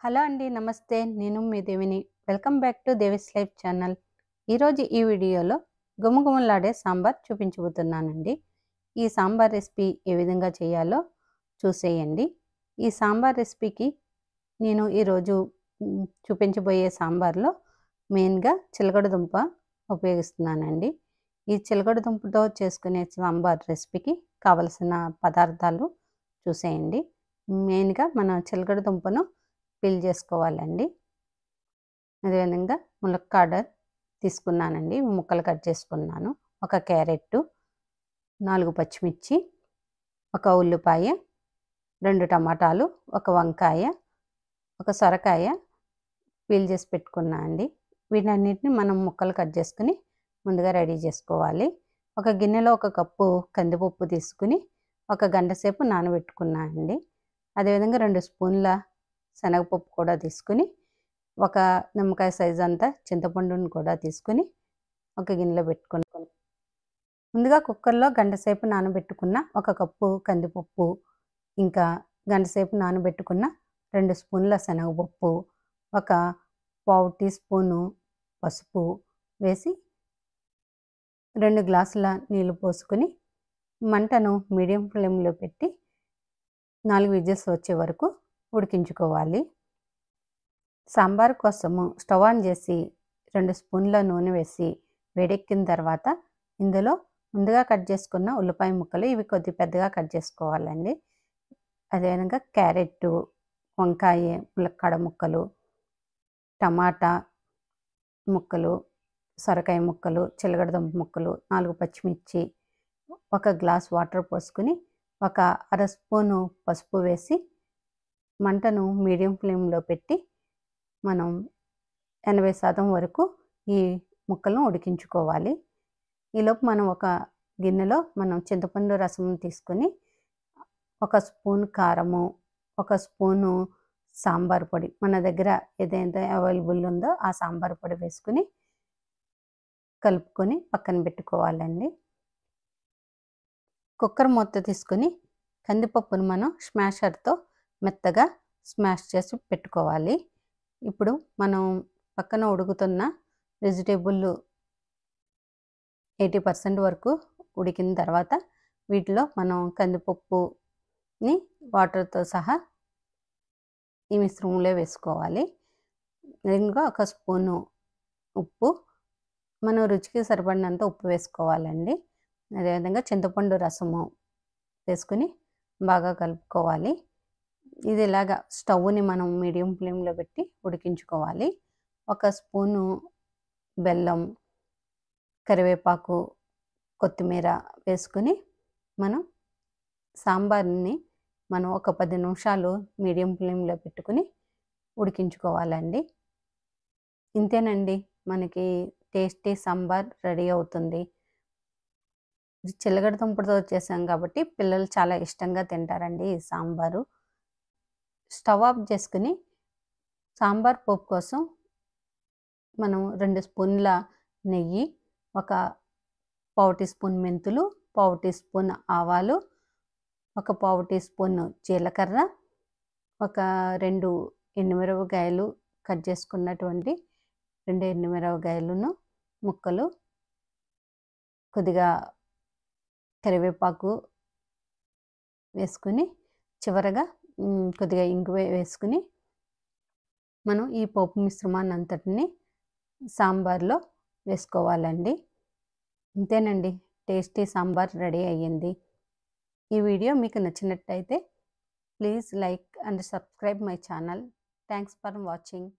Hello అండి. నమస్తే. నేను మీ దేవిని. Welcome back to Devi's life channel. ఈరోజు ఈ వీడియోలో గుమగుమలాడే సాంబార్ చూపించబోతున్నానండి. ఈ సాంబార్ రెసిపీ ఏ విధంగా చేయాలో చూసేయండి. ఈ సాంబార్ రెసిపీకి నేను ఈరోజు చూపించబోయే సాంబార్లో మెయిన్గా చిలకడ దుంప ఉపయోగిస్తున్నానండి. ఈ చిలకడ దుంపతో చేసుకునే సాంబార్ రెసిపీకి కావలసిన పదార్థాలు చూసేయండి. మెయిన్గా మన చిలకడ దుంపను పీల్ చేసుకోవాలండి. అదేవిధంగా ములక్కాడ తీసుకున్నానండి, ముక్కలు కట్ చేసుకున్నాను. ఒక క్యారెట్, 4 పచ్చిమిర్చి, ఒక ఉల్లిపాయ, 2 టమాటాలు, ఒక వంకాయ, ఒక సొరకాయ పీల్ చేసి పెట్టుకున్నా అండి. వీటన్నిటిని మనం ముక్కలు కట్ చేసుకుని ముందుగా రెడీ చేసుకోవాలి. ఒక గిన్నెలో 1 కప్పు కందిపప్పు తీసుకుని 1 గంట సేపు నానబెట్టుకున్నా అండి. అదేవిధంగా 2 స్పూన్ల శనగపప్పు కూడా తీసుకుని, ఒక నిమ్మకాయ సైజు అంతా చింతపండుని కూడా తీసుకుని ఒక గిన్నెలో పెట్టుకుని, ముందుగా కుక్కర్లో గంట సేపు నానబెట్టుకున్న 1 కప్పు కందిపప్పు, ఇంకా గంట సేపు నానబెట్టుకున్న 2 స్పూన్ల శనగపప్పు, ఒక పావు టీ స్పూను పసుపు వేసి 2 గ్లాసుల నీళ్ళు పోసుకొని మంటను మీడియం ఫ్లేమ్లో పెట్టి 4 విజిల్స్ వచ్చే వరకు ఉడికించుకోవాలి. సాంబార్ కోసము స్టవ్ ఆన్ చేసి 2 స్పూన్ల నూనె వేసి వేడెక్కిన తర్వాత ఇందులో ముందుగా కట్ చేసుకున్న ఉల్లిపాయ ముక్కలు, ఇవి కొద్ది పెద్దగా కట్ చేసుకోవాలండి. అదేవిధంగా క్యారెట్, వంకాయ, ములక్కాడ ముక్కలు, టమాటా ముక్కలు, సొరకాయ ముక్కలు, చిలకడదుంప ముక్కలు, 4 పచ్చిమిర్చి, 1 గ్లాస్ వాటర్ పోసుకుని 1 అర స్పూను పసుపు వేసి మంటను మీడియం ఫ్లేమ్లో పెట్టి మనం 80% వరకు ఈ ముక్కలను ఉడికించుకోవాలి. ఈలోపు మనం ఒక గిన్నెలో చింతపండు రసం తీసుకొని 1 స్పూన్ కారము, 1 స్పూను సాంబార్ పొడి, మన దగ్గర ఏదైతే అవైలబుల్ ఉందో ఆ సాంబార్ పొడి వేసుకుని కలుపుకొని పక్కన పెట్టుకోవాలండి. కుక్కర్ మూత తీసుకొని కందిపప్పును మనం స్మాషర్తో మెత్తగా స్మాష్ చేసి పెట్టుకోవాలి. ఇప్పుడు మనం పక్కన ఉడుకుతున్న వెజిటేబుల్ 80% వరకు ఉడికిన తర్వాత వీటిలో మనం కందిపప్పుని వాటర్తో సహా ఈ మిశ్రమంలో వేసుకోవాలి. ఇంకా 1 స్పూను ఉప్పు, మనం రుచికి సరిపడినంత ఉప్పు వేసుకోవాలండి. అదేవిధంగా చింతపండు రసము వేసుకుని బాగా కలుపుకోవాలి. ఇది ఇలాగా స్టవ్ని మనం మీడియం ఫ్లేమ్లో పెట్టి ఉడికించుకోవాలి. 1 స్పూను బెల్లం, కరివేపాకు, కొత్తిమీర వేసుకుని మనం సాంబార్ని ఒక 10 నిమిషాలు మీడియం ఫ్లేమ్లో పెట్టుకుని ఉడికించుకోవాలండి. ఇంతేనండి, మనకి టేస్టీ సాంబార్ రెడీ అవుతుంది. చిలకడ దుంపతో చేసాం కాబట్టి పిల్లలు చాలా ఇష్టంగా తింటారండి ఈ సాంబారు. స్టవ్ ఆఫ్ చేసుకుని సాంబార్ పోపు కోసం మనం 2 స్పూన్ల నెయ్యి, 1 పావు టీ స్పూన్ మెంతులు, పావు టీ స్పూన్ ఆవాలు, 1 పావు టీ స్పూన్ జీలకర్ర, 2 ఎండుమిరపకాయలు కట్ చేసుకున్నటువంటి 2 ఎండుమిరపకాయలను ముక్కలు, కొద్దిగా కరివేపాకు వేసుకుని చివరగా కొద్దిగా ఇంగువ వేసుకుని మనం ఈ పోపు మిశ్రమాన్ని అంతటిని సాంబార్లో వేసుకోవాలండి. ఇంతేనండి, టేస్టీ సాంబార్ రెడీ అయ్యింది. ఈ వీడియో మీకు నచ్చినట్టయితే please like and subscribe my channel. Thanks for watching.